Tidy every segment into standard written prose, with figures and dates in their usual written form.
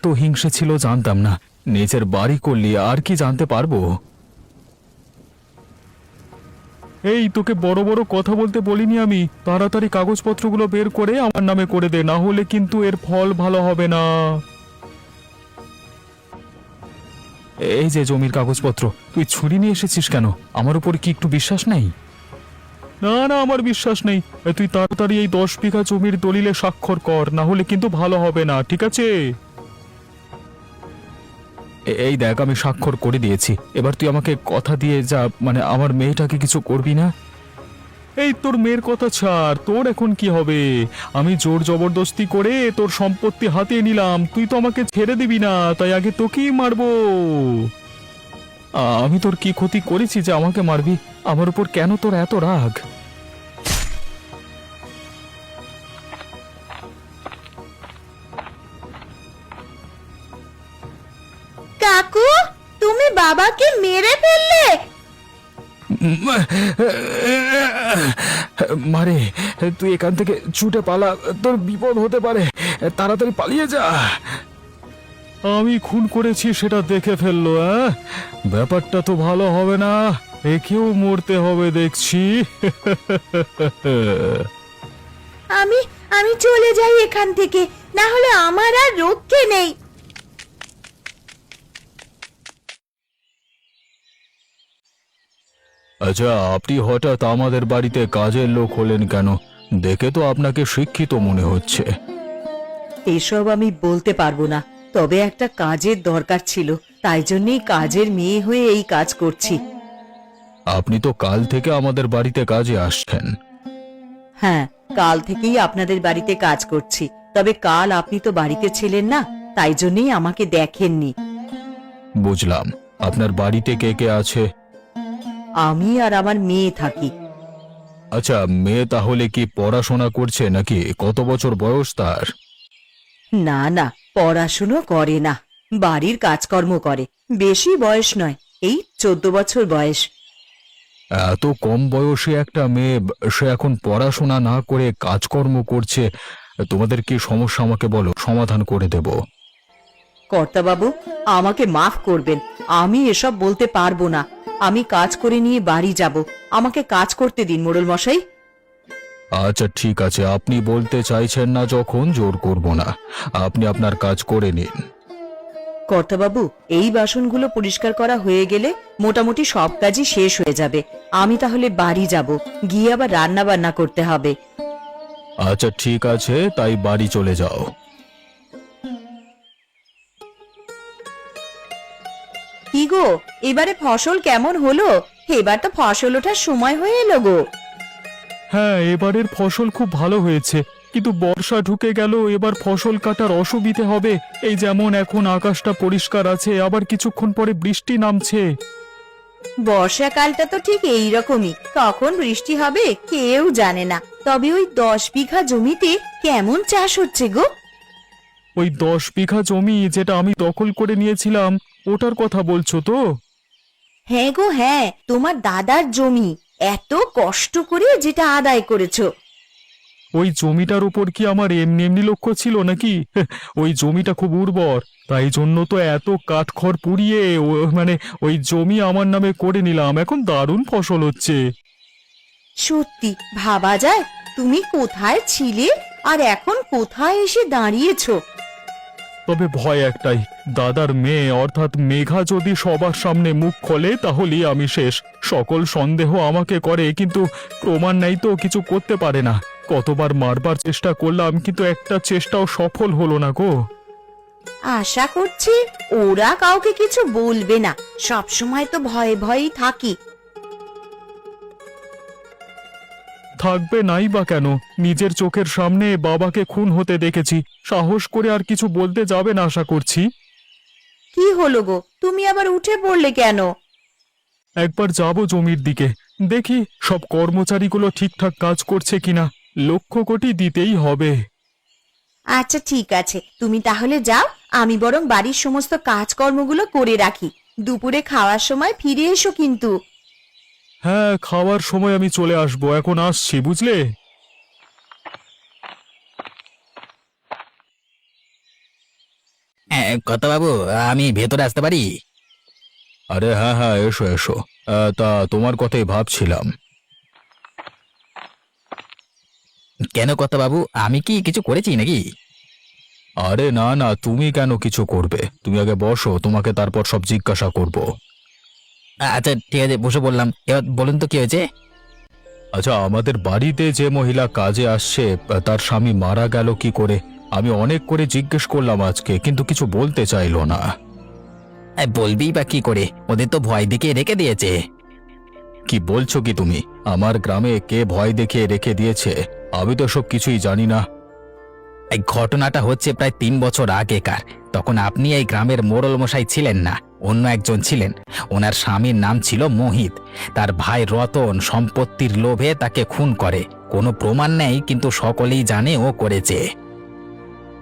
এত হিংসে ছিল জানতাম না। নিজের বাড়ি করলি আর কি জানতে পারবো। এই তোকে বড় বড় কথা বলতে বলিনি আমি। তাড়াতাড়ি কাগজপত্রগুলো বের করে আমার নামে করে দে, না হলে কিন্তু এর ফল ভালো হবে না। এই যে জমির কাগজপত্র, তুই ছুরি নিয়ে এসেছিস কেন? আমার উপর কি একটু বিশ্বাস নেই? না না, আমার বিশ্বাস নেই। তুই তাড়াতাড়ি এই 10 বিঘা জমির দলিলে স্বাক্ষর কর, না হলে কিন্তু ভালো হবে না, ঠিক আছে? এই দেখ, আমি স্বাক্ষর করে দিয়েছি। এবার তুই আমাকে কথা দিয়ে যা, মানে আমার মেয়েটাকে কিছু করবি না। এই তোর মেয়ের কথা ছাড়, তোর এখন কি হবে? আমি জোর জবরদস্তি করে তোর সম্পত্তি হাতিয়ে নিলাম, তুই তো আমাকে ছেড়ে দিবি না, তাই আগে তোকেই মারবো। আমি তোর কি ক্ষতি করেছি যে আমাকে মারবি? আমার উপর কেন তোর এত রাগ? কাকু, তুমি বাবাকে মেরে ফেললে? মারে, তুই এখান থেকে ছুটে পালা, তোর বিপদ হতে পারে। তাড়াতাড়ি পালিয়ে যা। আমি খুন করেছি সেটা দেখে ফেললো। ব্যাপারটা তো ভালো হবে না, একেও মরতে হবে দেখছি। আমি আমি চলে যাই এখান থেকে, না হলে আমার আর রক্ষে নেই। আচ্ছা, আপনি হঠাৎ আমাদের বাড়িতে কাজের লোক হলেন কেন? দেখে তো আপনাকে শিক্ষিত মনে হচ্ছে। এসব আমি বলতে পারবো না, তবে একটা কাজের দরকার ছিল, তাই জন্যই কাজের মেয়ে হয়ে এই কাজ করছি। আপনি তো কাল থেকে আমাদের বাড়িতে কাজে আসছেন। হ্যাঁ, কাল থেকেই আপনাদের বাড়িতে কাজ করছি, তবে কাল আপনি তো বাড়িতে ছিলেন না, তাই জন্যই আমাকে দেখেননি। বুঝলাম। আপনার বাড়িতে কে কে আছে? আমি আর আমার মেয়ে থাকি। আচ্ছা, মেয়ে তাহলে কি পড়াশোনা করছে নাকি? কত বছর বয়স তার? না না, পড়াশুনো করে না, বাড়ির কাজকর্ম করে। বেশি বয়স নয়, এই 14 বছর বয়স। এত কম বয়সী একটা মেয়ে, সে এখন পড়াশোনা না করে কাজকর্ম করছে। তোমাদের কি সমস্যা আমাকে বলো, সমাধান করে দেব। কর্তাবাবু, আমাকে মাফ করবেন, আমি এসব বলতে পারবো না। আমি কাজ করে নিয়ে বাড়ি যাব, আমাকে কাজ করতে দিন মোড়ল মশাই। আচ্ছা ঠিক আছে, আপনি বলতে চাইছেন না যখন, জোর করব না। আপনি আপনার কাজ করে নিন। কর্তাবাবু, এই বাসনগুলো পরিষ্কার করা হয়ে গেলে মোটামুটি সব কাজই শেষ হয়ে যাবে। আমি তাহলে বাড়ি যাব, গিয়ে আবার রান্না বান্না করতে হবে। আচ্ছা ঠিক আছে, তাই বাড়ি চলে যাও। কি গো, এবারে ফসল কেমন হলো? এবার তো ফসল ওঠার সময় হয়ে এলো গো। হ্যাঁ, এবারের ফসল খুব ভালো হয়েছে, কিন্তু বর্ষা ঢুকে গেল, এবার ফসল কাটার অসুবিধে হবে। এই যেমন এখন আকাশটা পরিষ্কার আছে, আবার কিছুক্ষণ পরে বৃষ্টি নামছে। বর্ষাকালটা তো ঠিক এই রকমই, কখন বৃষ্টি হবে কেউ জানে না। তবে ওই 10 বিঘা জমিতে কেমন চাষ হচ্ছে গো? ওই 10 বিঘা জমি যেটা আমি দখল করে নিয়েছিলাম, ওটার কথা বলছো তো? হ্যাঁ গো হ্যাঁ, তোমার দাদার জমি, এত কষ্ট করে যেটা আদায় করেছো। ওই জমিটার উপর কি আমার এমনি এমনি লক্ষ্য ছিল নাকি? ওই জমিটা খুব উর্বর, তাই জন্য তো এত কাঠখড় পুড়িয়ে মানে ওই জমি আমার নামে করে নিলাম, এখন দারুণ ফসল হচ্ছে। সত্যি ভাবা যায়, তুমি কোথায় ছিলে আর এখন কোথায় এসে দাঁড়িয়েছো। তবে ভয় একটাই, দাদার মেয়ে অর্থাৎ মেঘা যদি সবার সামনে মুখ খোলে তাহলেই আমি শেষ। সকল সন্দেহ আমাকে করে, কিন্তু প্রমাণ নেই তো কিছু করতে পারে না। কতবার মারবার চেষ্টা করলাম, কিন্তু একটা চেষ্টাও সফল হলো না গো। আশা করছি ওরা কাউকে কিছু বলবে না, সব সময় তো ভয়ে ভয়েই থাকি। থাকবে নাই বা কেন, নিজের চোখের সামনে বাবাকে খুন হতে দেখেছি, সাহস করে আর কিছু বলতে যাবে না আশা করছি। কি হলো গো, তুমি আবার উঠে পড়লে কেন? একবার যাব জমির দিকে, দেখি সব কর্মচারীগুলো ঠিকঠাক কাজ করছে কিনা। লক্ষ কোটি দিতেই হবে। আচ্ছা ঠিক আছে, তুমি তাহলে যাও, আমি বরং বাড়ির সমস্ত কাজকর্মগুলো করে রাখি। দুপুরে খাওয়ার সময় ফিরে এসো কিন্তু। হ্যাঁ, খাওয়ার সময় আমি চলে আসবো, এখন আসছি বুঝলে। কথা বাবু, আমি ভেতরে আসতে পারি? আরে হ্যাঁ হ্যাঁ, এসো এসো। তা তোমার কথাই ভাবছিলাম। কেন কথা বাবু, আমি কি কিছু করেছি নাকি? আরে না না, তুমি কেন কিছু করবে? তুমি আগে বসো, তোমাকে তারপর সব জিজ্ঞাসা করব। আচ্ছা ঠিক আছে, বসে বললাম। এবার বলুন তো কি হয়েছে? আচ্ছা, আমাদের বাড়িতে যে মহিলা কাজে আসছে তার স্বামী মারা গেল কি করে? আমি অনেক করে জিজ্ঞেস করলাম আজকে, কিন্তু কিছু বলতে চাইলো না। বলবি বা কি করে, ওদের তো ভয় দেখিয়ে রেখে দিয়েছে। কি বলছো কি তুমি? আমার গ্রামে কে ভয় দেখিয়ে রেখে দিয়েছে? আমি তো সব কিছুই জানি না। এই ঘটনাটা হচ্ছে প্রায় 3 বছর আগেকার। তখন আপনি এই গ্রামের মোড়ল মশাই ছিলেন না, অন্য একজন ছিলেন। ওনার স্বামীর নাম ছিল মোহিত। তার ভাই রতন সম্পত্তির লোভে তাকে খুন করে। কোনো প্রমাণ নেই, কিন্তু সকলেই জানে ও করেছে।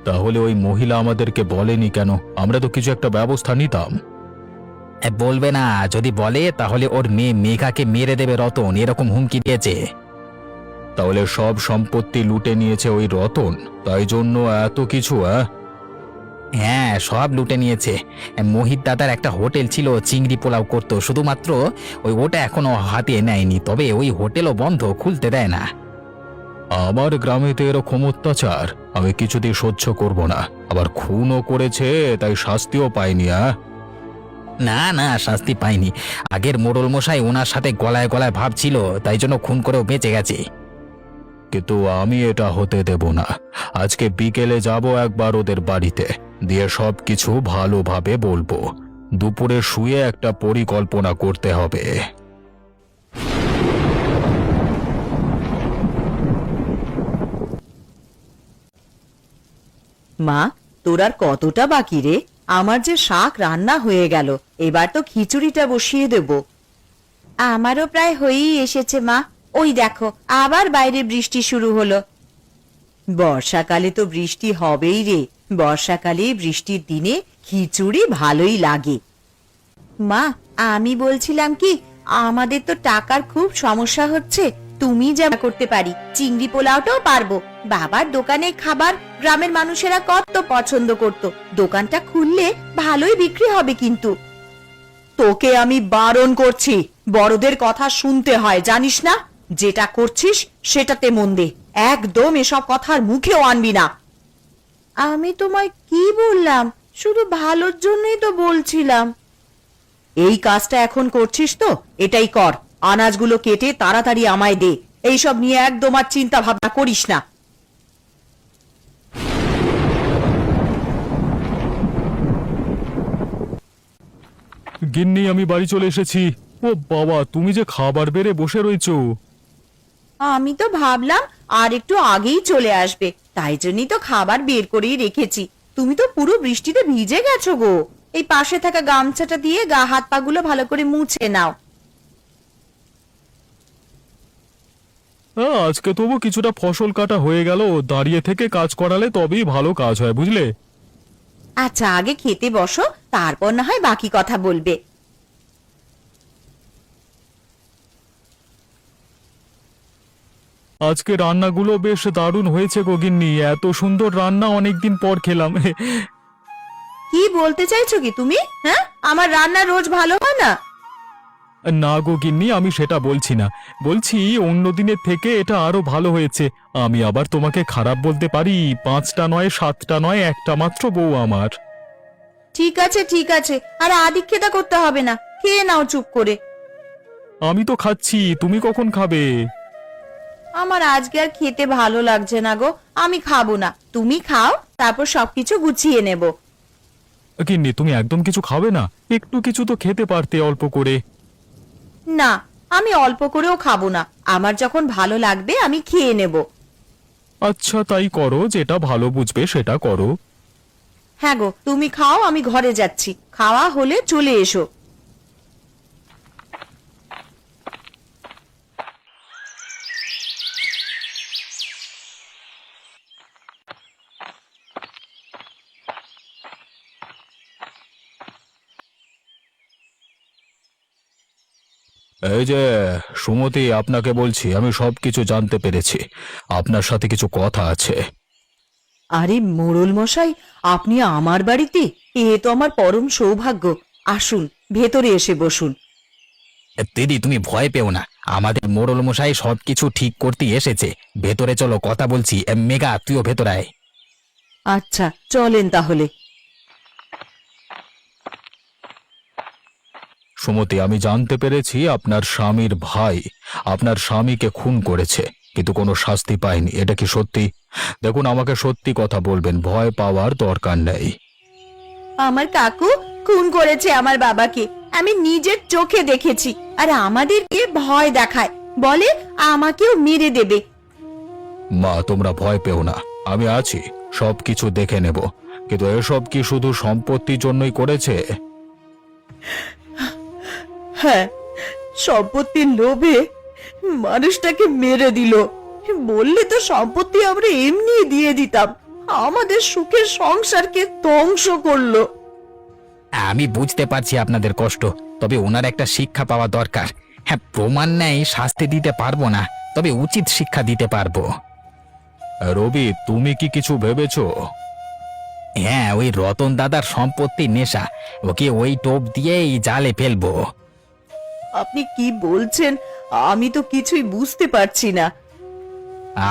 তাহলে ওই মহিলা আমাদেরকে বলেনি কেন? আমরা তো কিছু একটা ব্যবস্থা নিতাম। বলবে না? যদি বলে তাহলে ওর মেয়ে মেঘাকে মেরে দেবে রতন, এরকম হুমকি দিয়েছে। তাহলে সব সম্পত্তি লুটে নিয়েছে ওই রতন, তাই জন্য এত কিছু? হ্যাঁ, সব লুটে নিয়েছে। মোহিত দাদার একটা হোটেল ছিল, চিংড়ি পোলাও করতো, শুধুমাত্র ওটা এখনো হাতিয়ে নেয়নি। তবে ওই হোটেলও বন্ধ, খুলতে দেয় না। আমার গ্রামেতে এরকম অত্যাচার আমি কিছুতেই সহ্য করব না। আবার খুনও করেছে, তাই শাস্তিও পাইনি। না না, শাস্তি পায়নি। আগের মোড়ল মশাই ওনার সাথে গলায় গলায় ভাব ছিল, তাই জন্য খুন করেও বেঁচে গেছে। কিন্তু আমি এটা হতে দেব না। আজকে বিকেলে যাব একবার ওদের বাড়িতে, দিয়ে সব কিছু ভালোভাবে বলবো। দুপুরে শুয়ে একটা পরিকল্পনা করতে হবে। মা, তোর আর কতটা বাকি রে? আমার যে শাক রান্না হয়ে গেল, এবার তো খিচুড়িটা বসিয়ে দেব। আমারও প্রায় হয়েই এসেছে মা। ওই দেখো, আবার বাইরে বৃষ্টি শুরু হলো। বর্ষাকালে তো বৃষ্টি হবেই রে। বর্ষাকালে বৃষ্টির দিনে খিচুড়ি ভালোই লাগে। মা, আমি বলছিলাম কি, আমাদের তো টাকার খুব সমস্যা হচ্ছে। তুমি যা করতে পারি, চিংড়ি পোলাওটাও পারবো। বাবার দোকানে খাবার গ্রামের মানুষেরা কত পছন্দ করত। দোকানটা খুললে ভালোই বিক্রি হবে। কিন্তু তোকে আমি বারণ করছি, বড়দের কথা শুনতে হয়, জানিস না? যেটা করছিস সেটাতে মন দে। একদম এসব কথার মুখেও আনবি না। আমি তোমায় কি বললাম? শুধু ভালোর জন্যই তো বলছিলাম। এই কাজটা এখন করছিস তো, এটাই কর। আনাজগুলো কেটে তাড়াতাড়ি আমায় দে। এইসব নিয়ে একদম আর চিন্তা ভাবনা করিস না। গিন্নি, আমি বাড়ি চলে এসেছি। ও বাবা, তুমি যে খাবার বেড়ে বসে রয়েছো। আমি তো ভাবলাম আর একটু আগেই চলে আসবে, তাই জন্যই তো খাবার বের করেই রেখেছি। তুমি তো পুরো বৃষ্টিতে ভিজে গেছো গো। এই পাশে থাকা গামছাটা দিয়ে গা হাত পা গুলো ভালো করে মুছে নাও। আজকে তবু কিছুটা ফসল কাটা হয়ে গেল। দাঁড়িয়ে থেকে কাজ করালে তবেই ভালো কাজ হয়, বুঝলে? আচ্ছা, আগে খেতে বসো, তারপর না হয় বাকি কথা বলবে। আজকে রান্নাগুলো বেশ দারুণ হয়েছে গো গিন্নি। এত সুন্দর রান্না অনেকদিন পর খেলাম। কি বলতে চাইছো কি তুমি? হ্যাঁ, আমার রান্না রোজ ভালো হয় না? না গো গিন্নি, আমি সেটা বলছি না। বলছি অন্য দিনের থেকে এটা আরো ভালো হয়েছে। আমি আবার তোমাকে খারাপ বলতে পারি? 5টা নয়, 7টা নয়, একটা মাত্র বউ আমার। ঠিক আছে ঠিক আছে, আর আদিক্ষেতা করতে হবে না। খেয়ে নাও চুপ করে। আমি তো খাচ্ছি, তুমি কখন খাবে? আমার আজকে আর খেতে ভালো লাগছে না গো, আমি খাবো না। তুমি খাও, তারপর সবকিছু গুছিয়ে নেব। গিন্নি, তুমি একদম কিছু খাবে না? একটু কিছু তো খেতে পারতে, অল্প করে। না, আমি অল্প করেও খাবো না। আমার যখন ভালো লাগবে আমি খেয়ে নেব। আচ্ছা, তাই করো, যেটা ভালো বুঝবে সেটা করো। হ্যাঁ গো, তুমি খাও, আমি ঘরে যাচ্ছি। খাওয়া হলে চলে এসো। এই যে সুমতি, আপনাকে বলছি, আমি সবকিছু জানতে পেরেছি। আপনার সাথে কিছু কথা আছে। আরে মোড়ল মশাই, আপনি আমার বাড়িতে? এ তো আমার পরম সৌভাগ্য। আসুন, ভেতরে এসে বসুন। দিদি তুমি ভয় পেও না, আমাদের মোড়ল মশাই সবকিছু ঠিক করতে এসেছে। ভেতরে চলো, কথা বলছি। মেঘা, তুইও ভেতরে আয়। আচ্ছা, চলেন তাহলে। সুমতি, আমি জানতে পেরেছি আপনার স্বামীর ভাই আপনার স্বামীকে খুন করেছে, কিন্তু কোনো শাস্তি পায়নি। এটা কি সত্যি? দেখুন, আমাকে সত্যি কথা বলবেন, ভয় পাওয়ার দরকার নেই। আমার কাকু খুন করেছে আমার বাবাকে, আমি নিজের চোখে দেখেছি। আর আমাদেরকে ভয় দেখায়, বলে আমাকেও মেরে দেবে। মা, তোমরা ভয় পেও না, আমি আছি, সবকিছু দেখে নেব। কিন্তু এসব কি শুধু সম্পত্তির জন্যই করেছে? হ্যাঁ, সম্পত্তির লোভে মানুষটাকে মেরে দিল। বললে তো সম্পত্তি আমরা এমনি দিয়ে দিতাম, আমাদের সুখের সংসারকে ধ্বংস করলো। আমি বুঝতে পারছি আপনাদের কষ্ট, তবে ওনার একটা শিক্ষা পাওয়া দরকার। হ্যাঁ, প্রমাণ নেই, শাস্তি দিতে পারবো না, তবে উচিত শিক্ষা দিতে পারবো। রবি, তুমি কি কিছু ভেবেছো? হ্যাঁ, ওই রতন দাদার সম্পত্তি নেশা, ওকে ওই টোপ দিয়েই জালে ফেলবো। আপনি কি বলছেন? আমি তো কিছুই বুঝতে পারছি না।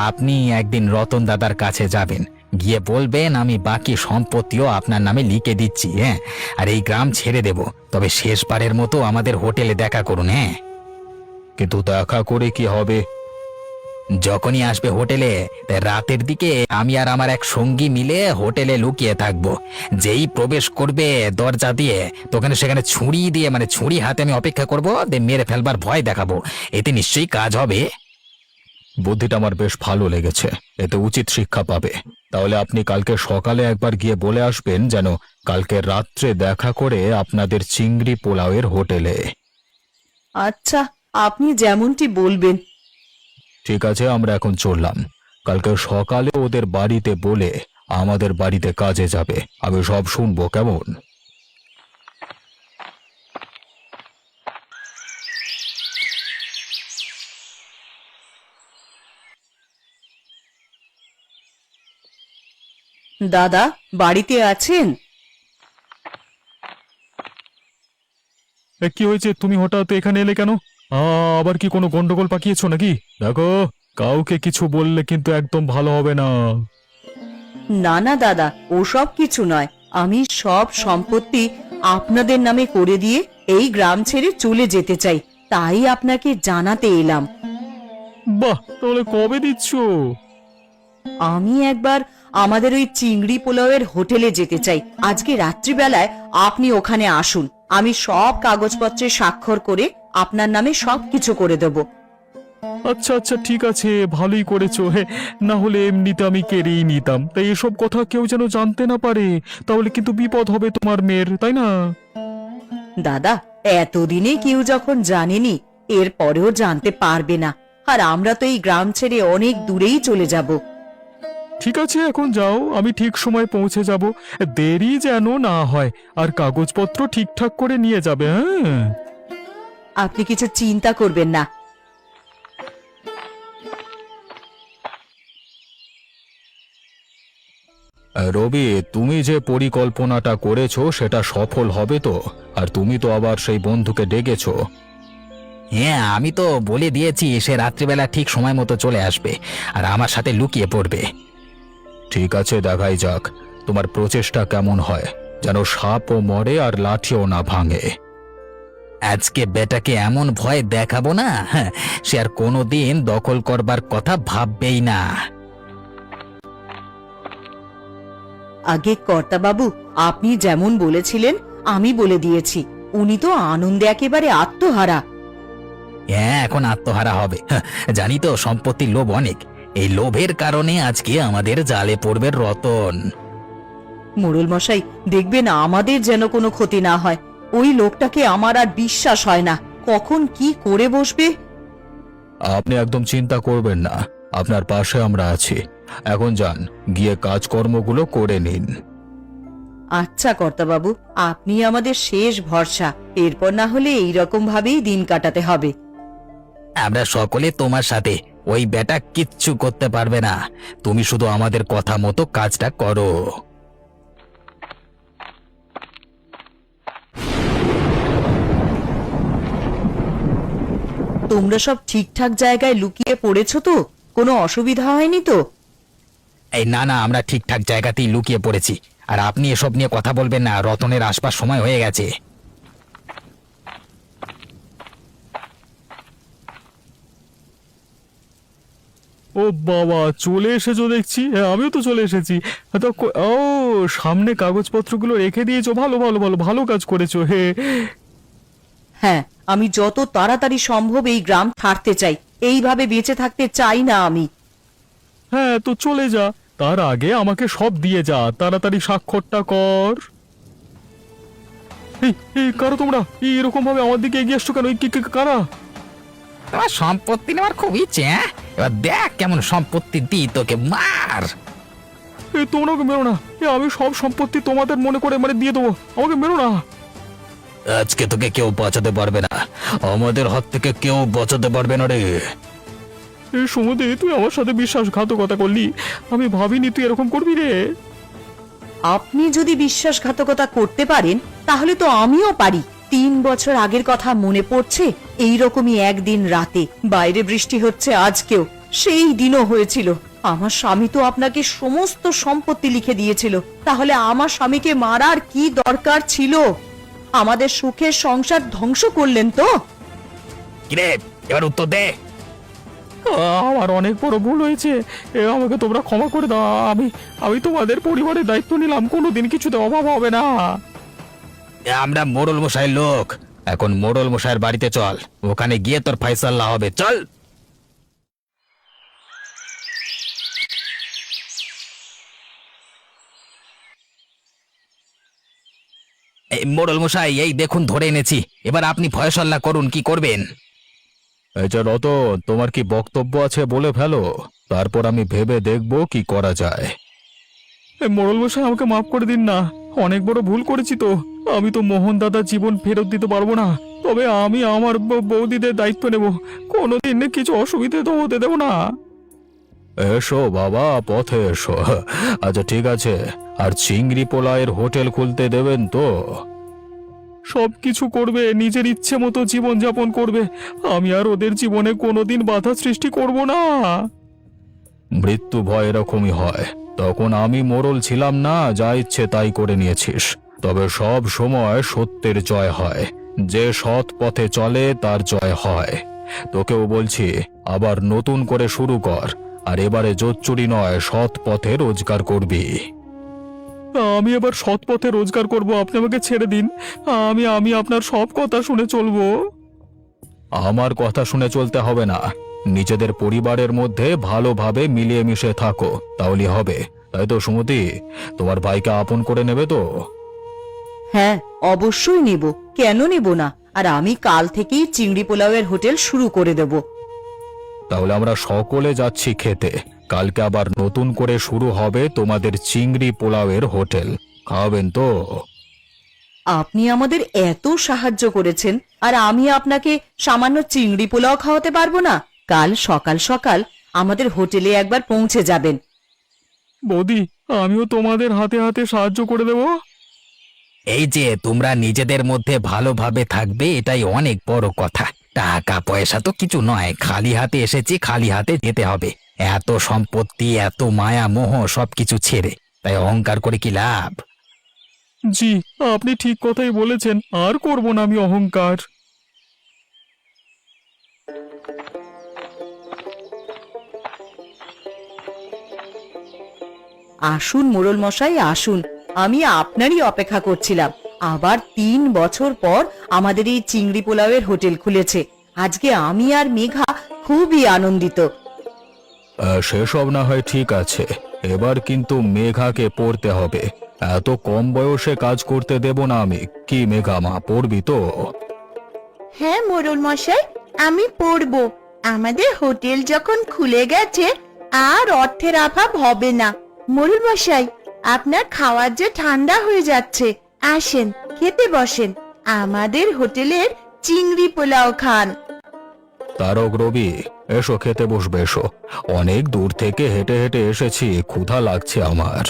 আপনি একদিন রতন দাদার কাছে যাবেন, গিয়ে বলবেন আমি বাকি সম্পত্তিও আপনার নামে লিখে দিচ্ছি। হ্যাঁ, আর এই গ্রাম ছেড়ে দেব, তবে শেষবারের মতো আমাদের হোটেলে দেখা করুন। হ্যাঁ, কিন্তু দেখা করে কি হবে? যখনই আসবে হোটেলে, তাই রাতের দিকে আমি আর আমার এক সঙ্গী মিলে হোটেলে লুকিয়ে থাকবো। যেই প্রবেশ করবে দরজা দিয়ে, তোখানে সেখানে ছুরি দিয়ে, মানে ছুরি হাতে আমি অপেক্ষা করবো, দিয়ে মেরে ফেলবার ভয় দেখাবো। এতে নিশ্চয়ই কাজ হবে। বুদ্ধিটা আমার বেশ ভালো লেগেছে, এতে উচিত শিক্ষা পাবে। তাহলে আপনি কালকে সকালে একবার গিয়ে বলে আসবেন যেন কালকে রাত্রে দেখা করে আপনাদের চিংড়ি পোলাওয়ের হোটেলে। আচ্ছা, আপনি যেমনটি বলবেন। ঠিক আছে, আমরা এখন চললাম। কালকে সকালে ওদের বাড়িতে বলে আমাদের বাড়িতে কাজে যাবে, আমি সব শুনবো, কেমন? দাদা, বাড়িতে আছেন? কি হয়েছে? তুমি হঠাৎ এখানে এলে কেন? আবার কি কোনো গন্ডগোল পাকিয়েছো নাকি? দেখো, কাউকে কিছু বললে কিন্তু একদম ভালো হবে না। না না দাদা, ওসব কিছু নয়। আমি সব সম্পত্তি আপনাদের নামে করে দিয়ে এই গ্রাম ছেড়ে চলে যেতে চাই, তাই আপনাকে জানাতে এলাম। বাহ, তাহলে কবে দিচ্ছ? আমি একবার আমাদের ওই চিংড়ি পোলাওয়ের হোটেলে যেতে চাই। আজকে রাত্রিবেলায় আপনি ওখানে আসুন, আমি সব কাগজপত্রে স্বাক্ষর করে আপনার নামে সবকিছু করে দেব। আচ্ছা আচ্ছা, ঠিক আছে, ভালোই করেছো। হে, না হলে এমনিতে আমি কেড়েই নিতাম। তাই এসব কথা কেউ যেন জানতে না পারে, তাহলে কিন্তু বিপদ হবে তোমার মেয়ের, তাই না? দাদা, এতদিনে কেউ যখন জানেনি, এর পরেও জানতে পারবে না। আর আমরা তো এই গ্রাম ছেড়ে অনেক দূরেই চলে যাব। ঠিক আছে, এখন যাও, আমি ঠিক সময় পৌঁছে যাব। দেরি যেন না হয়, আর কাগজপত্র ঠিকঠাক করে নিয়ে যাবে। হ্যাঁ, আপনি কিছু চিন্তা করবেন না। রবি, তুমি যে পরিকল্পনাটা করেছো সেটা সফল হবে তো? আর তুমি তো আবার সেই বন্ধুকে ডেকেছো। হ্যাঁ, আমি তো বলে দিয়েছি সে রাত্রিবেলা ঠিক সময় মতো চলে আসবে আর আমার সাথে লুকিয়ে পড়বে। ঠিক আছে, দেখাই যাক তোমার প্রচেষ্টা কেমন হয়, যেন সাপও মরে আর লাঠিও না ভাঙে। আজকে বেটাকে এমন ভয় দেখাবো না, হ্যাঁ, সে আর কোনোদিন দখল করবার কথা ভাববেই না। আগে কর্তাবাবু, আপনি যেমন বলেছিলেন আমি বলে দিয়েছি। উনি তো আনন্দে একেবারে আত্মহারা। হ্যাঁ, এখন আত্মহারা হবে। হ্যাঁ, জানি তো সম্পত্তির লোভ অনেক, এই লোভের কারণে আজকে আমাদের জালে পড়বে রতন। মোড়ল মশাই, দেখবেন আমাদের যেন কোনো ক্ষতি না হয়। ওই লোকটাকে আমার আর বিশ্বাস হয় না, কখন কি করে বসবে। আপনি একদম চিন্তা করবেন না, আপনার পাশে আমরা আছি। এখন যান, গিয়ে কাজকর্মগুলো করে নিন। আচ্ছা কর্তাবাবু, আপনি আমাদের শেষ ভরসা। এরপর না হলে এইরকম ভাবেই দিন কাটাতে হবে। আমরা সকলে তোমার সাথে, ওই বেটা কিচ্ছু করতে পারবে না। তুমি শুধু আমাদের কথা মতো কাজটা করো। তোমরা সব ঠিকঠাক জায়গায় লুকিয়ে পড়েছো তো? কোনো অসুবিধা হয়নি তো? এই না না, আমরা ঠিকঠাক জায়গাতেই লুকিয়ে পড়েছি। আর আপনি এসব নিয়ে কথা বলবেন না, রতনের আসবার সময় হয়ে গেছে। ও বাবা, চলে এসেছো দেখছি। হ্যাঁ, আমিও তো চলে এসেছি। তো ও, সামনে কাগজপত্রগুলো রেখে দিয়েছো, ভালো ভালো ভালো, ভালো কাজ করেছো। হে, হ্যাঁ, আমি যত তাড়াতাড়ি সম্ভব এই গ্রাম ছাড়তে চাই। এইভাবে বেঁচে থাকতে চাই না আমি। হ্যাঁ, তো চলে যা। তার আগে আমাকে সব দিয়ে যা, তাড়াতাড়ি স্বাক্ষরটা কর। এই এই, কারা তোমরা? এই এরকম ভাবে আমার দিকে এগিয়ে আসছো কেন? এই কারা? তোমার সম্পত্তি নেওয়ার খুব ইচ্ছে, হ্যাঁ? এবার দেখ কেমন সম্পত্তি দিই তোকে, মার। এই, তোমরা ওকে মেরো না। আমি সব সম্পত্তি তোমাদের মনে করে দিয়ে দেবো। আমাকে মেরো না। আজকে তোকে কেউ বাঁচাতে পারবে না, আমাদের হাত থেকে কেউ বাঁচাতে পারবে না রে। এই সমুদ্রে, তুই আমার সাথে বিশ্বাসঘাতকতা করলি। আমি ভাবিনি তুই এরকম করবি রে। আপনি যদি বিশ্বাসঘাতকতা করতে পারেন তাহলে তো আমিও পারি। 3 বছর আগের কথা মনে পড়ছে? এইরকমই একদিন রাতে বাইরে বৃষ্টি হচ্ছে, আজকেও সেই দিনও হয়েছিল। আমার স্বামী তো আপনাকে সমস্ত সম্পত্তি লিখে দিয়েছিল। তাহলে আমার স্বামীকে মারার কি দরকার ছিল? আমাদের সুখের সংসার ধ্বংস করলেন তো। কিরে, এবার উত্তর দে। আমার অনেক বড় ভুল হয়েছে। আমাকে তোমরা ক্ষমা করে দাও। আমি তোমাদের পরিবারের দায়িত্ব নিলাম, কোনোদিন কিছুতে অভাব হবে না। আমরা মোড়ল মশাইয়ের লোক, এখন মোড়ল মশাইয়ের বাড়িতে চল, ওখানে গিয়ে তোর ফাইসাল্লা হবে, চল। এই মোড়ল মশাই, এই দেখুন ধরে এনেছি, এবার আপনি ফয়সাল্লা করুন, কি করবেন? এই যে রতন, তোমার কি বক্তব্য আছে বলে ফেলো, তারপর আমি ভেবে দেখব কি করা যায়। মোড়ল মশাই, আমাকে মাফ করে দিন না। অনেক বড় ভুল করেছি তো। আমি তো মোহন দাদার জীবন ফেরত দিতে পারবো না, তবে আমি আমার বৌদিদের দায়িত্ব নেব। কোনোদিন কিছু অসুবিধে তো হতে দেবো না। এসো বাবা, পথে এসো। আচ্ছা ঠিক আছে, আর চিংড়ি পোলায়ের হোটেল খুলতে দেবেন তো? সবকিছু করবে, নিজের ইচ্ছে মতো জীবন যাপন করবে। আমি আর ওদের জীবনে কোনোদিন বাধা সৃষ্টি করব না। মৃত্যু ভয় এরকমই হয়। তখন আমি মোড়ল ছিলাম না, যা ইচ্ছে তাই করে নিয়েছিস। তবে সব সময় সত্যের জয় হয়। যে সৎ পথে চলে তার জয় হয়। তোকেও বলছি, আবার নতুন করে শুরু কর। আর এবারে জোচ্চুরি নয়, সৎ পথে রোজগার করবি। আমি এবার সৎ পথে রোজগার করব, আপনি আমাকে ছেড়ে দিন। আমি আপনার সব কথা শুনে চলবো। আমার কথা শুনে চলতে হবে না। নিজেদের পরিবারের মধ্যে ভালোভাবে মিলিয়ে মিশে থাকো, তাহলে হবে। তাই তো সুমতি, তোমার ভাইকে আপন করে নেবে তো? হ্যাঁ, অবশ্যই নেব। কেন নেব না? আর আমি কাল থেকেই চিংড়ি পোলাওয়ের হোটেল শুরু করে দেব। তাহলে আমরা সকলে যাচ্ছি খেতে। কালকে আবার নতুন করে শুরু হবে তোমাদের চিংড়ি পোলাওয়ের হোটেল। খাওয়াবেন তো? আপনি আমাদের এত সাহায্য করেছেন, আর আমি আপনাকে সামান্য চিংড়ি পোলাও খাওয়াতে পারবো না? কাল সকাল সকাল আমাদের হোটেলে একবার পৌঁছে যাবেন। বৌদি, আমিও তোমাদের হাতে হাতে সাহায্য করে দেব। এই যে তোমরা নিজেদের মধ্যে ভালোভাবে থাকবে, এটাই অনেক বড় কথা। টাকা পয়সা তো কিছু নয়, খালি হাতে এসেছি, খালি হাতে যেতে হবে। এত সম্পত্তি, এত মায়া মোহ সবকিছু ছেড়ে, তাই অহংকার করে কি লাভ? জি, আপনি ঠিক কথাই বলেছেন। আর করব না আমি অহংকার। আসুন মোড়ল মশাই, আসুন। আমি আপনারই অপেক্ষা করছিলাম। আবার 3 বছর পর আমাদের এই চিংড়ি পোলাওয়ের হোটেল খুলেছে। আজকে আমি আর মেঘা খুবই আনন্দিত। সেসব না হয় ঠিক আছে, এবার কিন্তু মেঘাকে পড়তে হবে। এত কম বয়সে কাজ করতে দেব না আমি। কি মেঘা মা, পড়বি তো? হ্যাঁ মোড়ল মশাই, আমি পড়বো। আমাদের হোটেল যখন খুলে গেছে, আর অর্থের অভাব হবে না। মোড়ল মশাই, আপনার খাওয়ার যে ঠান্ডা হয়ে যাচ্ছে, আসেন খেতে বসেন। আমাদের হোটেলের চিংড়ি পোলাও খান। তারক, রবি, এসো খেতে বসবে, এসো। অনেক দূর থেকে হেঁটে হেঁটে এসেছি, ক্ষুধা লাগছে আমার।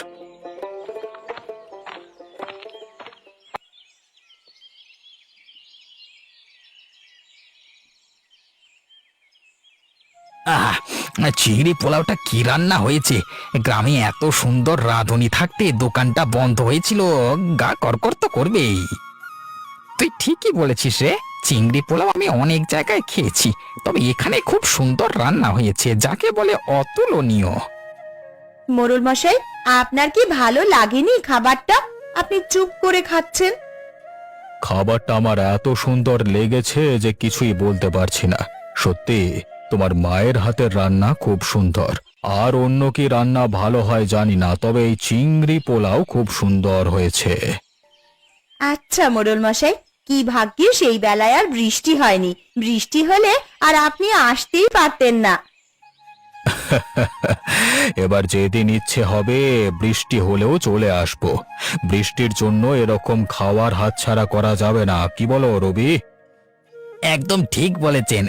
চিংড়ি পোলাওটা কি রান্না হয়েছে! গ্রামে এত সুন্দর রাঁধুনি থাকতে দোকানটা বন্ধ হয়েছিল, গা করকর তো করবেই। তুই ঠিকই বলেছিস রে, চিংড়ি পোলাও আমি অনেক জায়গায় খেয়েছি, তবে এখানে খুব সুন্দর রান্না হয়েছে, যাকে বলে অতুলনীয়। মোড়ল মশাই, আপনার কি ভালো লাগেনি খাবারটা? আপনি চুপ করে খাচ্ছেন। খাবারটা আমার এত সুন্দর লেগেছে যে কিছুই বলতে পারছি না। সত্যি তোমার মায়ের হাতের রান্না খুব সুন্দর। আর অন্য কি রান্না ভালো হয় জানি না, তবে এই চিংড়ি পোলাও খুব সুন্দর হয়েছে। আচ্ছা মোড়ল মশাই, কি ভাগ্যে সেই বেলায় আর বৃষ্টি হয়নি। বৃষ্টি হলে আর আপনি আসতেই পারতেন না। এবার যেদিন ইচ্ছে হবে বৃষ্টি হলেও চলে আসবো। বৃষ্টির জন্য এরকম খাওয়ার হাতছাড়া করা যাবে না, কি বলো রবি? একদম ঠিক বলেছেন।